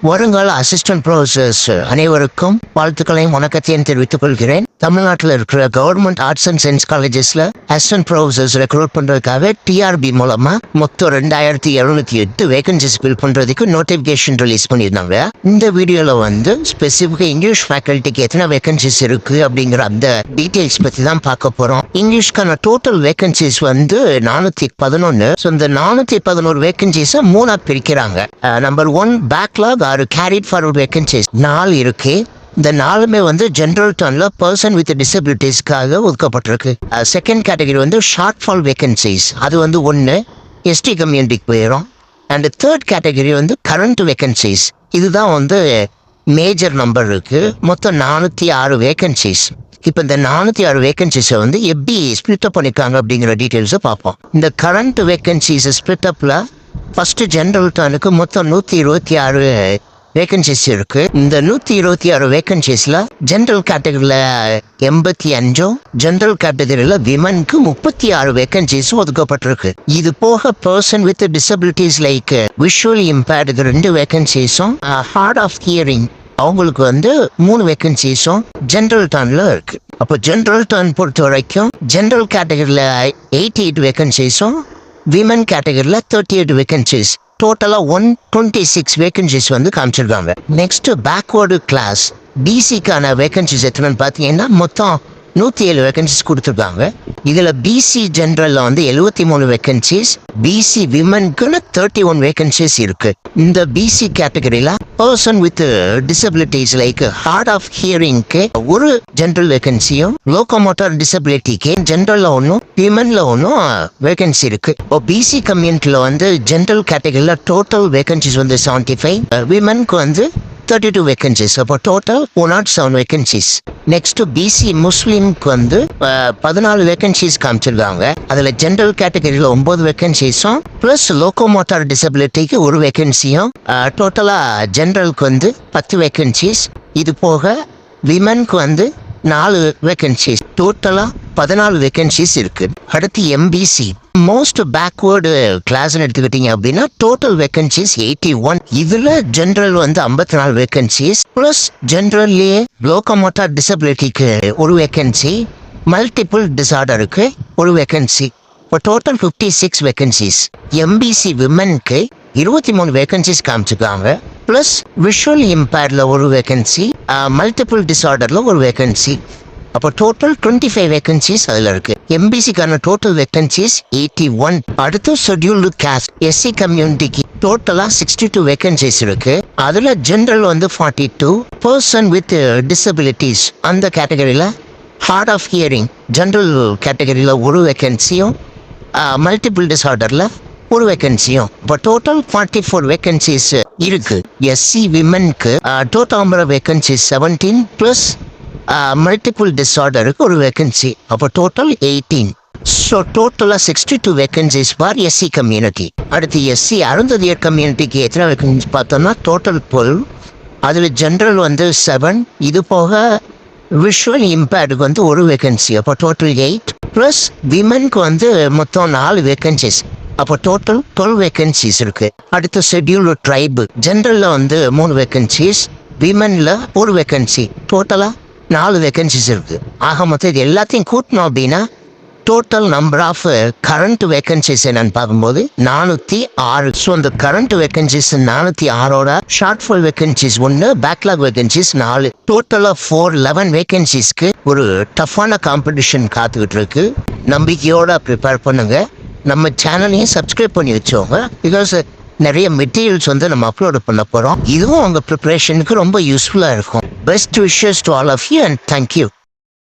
வருங்கால assistant professors அனைவருக்கும் வாழ்த்துக்களையும் வணக்கத்தையும் தெரிவித்துக் கொள்கிறேன். தமிழ்நாட்டில் இருக்கிற கவர்மெண்ட் ஆர்ட்ஸ் அண்ட் சயின்ஸ் காலேஜஸ்ல அசிஸ்டன்ட் ப்ரொஃபசர்ஸ் ரெக்ரூட் பண்றதுக்காக டிஆர்பி மூலமா மொத்தம் 2708 வேகன்சிஸ் ஃபில் பண்றதுக்கு நோட்டிபிகேஷன் ரிலீஸ் பண்ணியிருந்தாங்க. இந்த வீடியோல வந்து ஸ்பெசிஃபிக்கா இங்கிலீஷ் ஃபேக்கல்ட்டிக்கு எத்தனை வேகன்சிஸ் இருக்கு அப்படிங்கிற அந்த டீடைல்ஸ் பத்தி தான் பார்க்க போறோம். இங்கிலீஷ்க்கான டோட்டல் வேகன்சிஸ் வந்து 411. இந்த 411 வேகன்சிஸை 3 பிரிக்கிறாங்க. Number 1 backlog or carried forward vacancies 4 இருக்கு. இந்த 4மே வந்து ஜென்ரல் டர்ன்ல பர்சன் வித் டிசபிலிட்டிஸ்க்காக ஒதுக்கப்பட்டிருக்கு. செகண்ட் கேட்டகரி வந்து ஷார்ட் ஃபால் வேகன்சிஸ், அது வந்து 1 எஸ்டி கம்யூனிட்டிக்கு போயிடும். அண்ட் தேர்ட் கேட்டகரி வந்து கரண்ட் வேகன்சிஸ், இதுதான் வந்து மேஜர் நம்பர் இருக்கு. மொத்தம் 406 வேகன்சிஸ். இப்போ இந்த 406 வேகன்சிஸை வந்து எப்படி ஸ்பிளிட் அப் பண்ணிருக்காங்க அப்படிங்கிற டீட்டெயில்ஸை பார்ப்போம். இந்த கரண்ட் வேகன்சிஸ் ஸ்பிளிட் அப்ல ஃபர்ஸ்ட் ஜென்ரல் டர்னுக்கு மொத்தம் 126 வேகன்சிஸ் இருக்கு. இந்த 126 வேகன்சிஸ்ல ஜென்ரல் கேட்டகரியில 85, ஜென்ரல் கேட்டகரியில விமனுக்கு 36 வேகன்சிஸ் ஒதுக்கப்பட்டிருக்கு. இது போக person with disabilities like visually impaired 2 வேகன்சிஸும், ஹார்ட் ஆஃப் ஹியரிங் அவங்களுக்கு வந்து 3 வேகன்சிஸும் ஜென்ரல் டர்ன்ல இருக்கு. அப்போ ஜென்ரல் டர்ன் பொறுத்த வரைக்கும் ஜென்ரல் கேட்டகரியில 88 வேகன்சிஸும், விமன் கேட்டகரியில 38 வேகன்சிஸ், டோட்டலா 126 வேகன்சிஸ் வந்து காமிச்சிருக்காங்க. நெக்ஸ்ட் பேக்வர்டு கிளாஸ் பிசிக்கான வேகன்சிஸ் எத்தனைன்னு பார்த்தீங்கன்னா மொத்தம் 107 வேகன்சிஸ் கொடுத்துருக்காங்க. இதுல பிசி ஜென்ரல்ல வந்து 73 வேகன்சிஸ், பிசி விமனுக்குன்னு 31 வேகன்சிஸ் இருக்கு. இந்த பிசி கேட்டகரியில person with disabilities like hard of ஹியரிங்க்கு ஒரு ஜென்ரல் வேகன்சியும், லோகோமோட்டார் டிசபிலிட்டிக்கு ஜென்ரல்ல ஒன்றும் விமன்ல ஒன்றும் வேகன்சி இருக்கு. இப்போ பிசி கம்யூனிட்டியில வந்து ஜென்ரல் கேட்டகரியில டோட்டல் வேகன்சிஸ் வந்து 75, விமனுக்கு வந்து 32 வேகன்சிஸ். அப்போ டோட்டல் 107 வேகன்சிஸ். நெக்ஸ்ட் பிசி முஸ்லீம்க்கு வந்து 14 வேகன்சிஸ் காமிச்சிருக்காங்க. அதுல ஜென்ரல் கேட்டகரியில 9 வேகன்சிஸும் பிளஸ் லோகோமோட்டார் டிசபிலிட்டிக்கு ஒரு வேகன்சியும், டோட்டலா ஜென்ரலுக்கு வந்து 10 வேகன்சிஸ். இது போக விமனுக்கு வந்து 4 வேகன்சிஸ், டோட்டலா 14 வேகன்சிஸ் இருக்கு. அடுத்து எம்பிசி மோஸ்ட் பேக்வேர்டு கிளாஸ் எடுத்துக்கிட்டீங்க அப்படின்னா டோட்டல் வேகன்சிஸ் 81. இதுல ஜென்ரல் வந்து 54 வேகன்சிஸ் பிளஸ் ஜென்ரல்லே லோகோமோட்டார் டிசபிலிட்டிக்கு ஒரு வேகன்சி, மல்டிபிள் டிசார்டருக்கு ஒரு வேகன்சி. இப்போ டோட்டல் 56 வேகன்சிஸ். எம்பிசி விமனுக்கு 23 வேகன்சிஸ் காமிச்சிருக்காங்க. பிளஸ் விஷுவல் இம்பேர்ட்ல ஒரு வேகன்சி, மல்டிபிள் டிசார்டர்ல ஒரு வேகன்சி. அப்போ டோட்டல் 25 வேகன்சிஸ் அதுல இருக்கு. எம்பிசிக்கான டோட்டல் வேகன்சிஸ் 81. அடுத்து ஷெட்யூல்டு காஸ்ட் எஸ்சி கம்யூனிட்டிக்கு டோட்டலா 62 வேகன்சிஸ் இருக்கு. அதுல ஜென்ரல் வந்து 42, பர்சன் வித் டிசபிலிட்டிஸ் அந்த கேட்டகரியில ஹார்ட் ஆஃப் ஹியரிங் ஜென்ரல் கேட்டகரியில ஒரு வேகன்சியும், மல்டிபிள் டிசார்டர்ல ஒரு வேகன்சியும். இப்போ டோட்டல் 44 வேகன்சிஸ் இருக்கு. எஸ்சி விமனுக்கு total number of vacancies 17 plus multiple டிசார்டருக்கு ஒரு வேகன்சி. அப்போ டோட்டல் 18. ஸோ டோட்டலாக 62 வேகன்சிஸ் ஃபார் எஸ்சி கம்யூனிட்டி. அடுத்து எஸ்சி அருந்ததியர் கம்யூனிட்டிக்கு எத்தனை வேகன்சிஸ் பார்த்தோம்னா டோட்டல் 12. அதில் ஜென்ரல் வந்து 7, இது போக விஷுவல் இம்பேர்டுக்கு வந்து ஒரு வேகன்சி. அப்போ டோட்டல் 8 ப்ளஸ் விமனுக்கு வந்து மொத்தம் 4 வேகன்சிஸ். அப்போ டோட்டல் 12 வேகன்சிஸ் இருக்கு. அடுத்து ஷெட்யூல்டு ட்ரைபு ஜென்ரல்ல வந்து 3 வேகன்சிஸ், விமன்ல ஒரு வேகன்சி, டோட்டலா 4 வேகன்சிஸ் இருக்கு. ஆக மொத்தம் இது எல்லாத்தையும் கூட்டணும் அப்படின்னா total number of current vacancies என்னன்னு பார்க்கும்போது 406. ஸோ அந்த கரண்ட் வேகன்சிஸ் 406ஓட shortfall vacancies 1, backlog vacancies 4, டோட்டலா 411 வேகன்சிஸ்க்கு ஒரு டஃப்பான காம்படிஷன் காத்துக்கிட்டு இருக்கு. நம்பிக்கையோட ப்ரிப்பேர் பண்ணுங்க. நம்ம சேனலையும் சப்ஸ்கிரைப் பண்ணி வச்சோங்க. பிகாஸ் நிறைய மெட்டீரியல்ஸ் வந்து நம்ம அப்லோட் பண்ண போகிறோம். இதுவும் உங்கள் ப்ரிப்பரேஷனுக்கு ரொம்ப யூஸ்ஃபுல்லாக இருக்கும். Best wishes to all of you and thank you.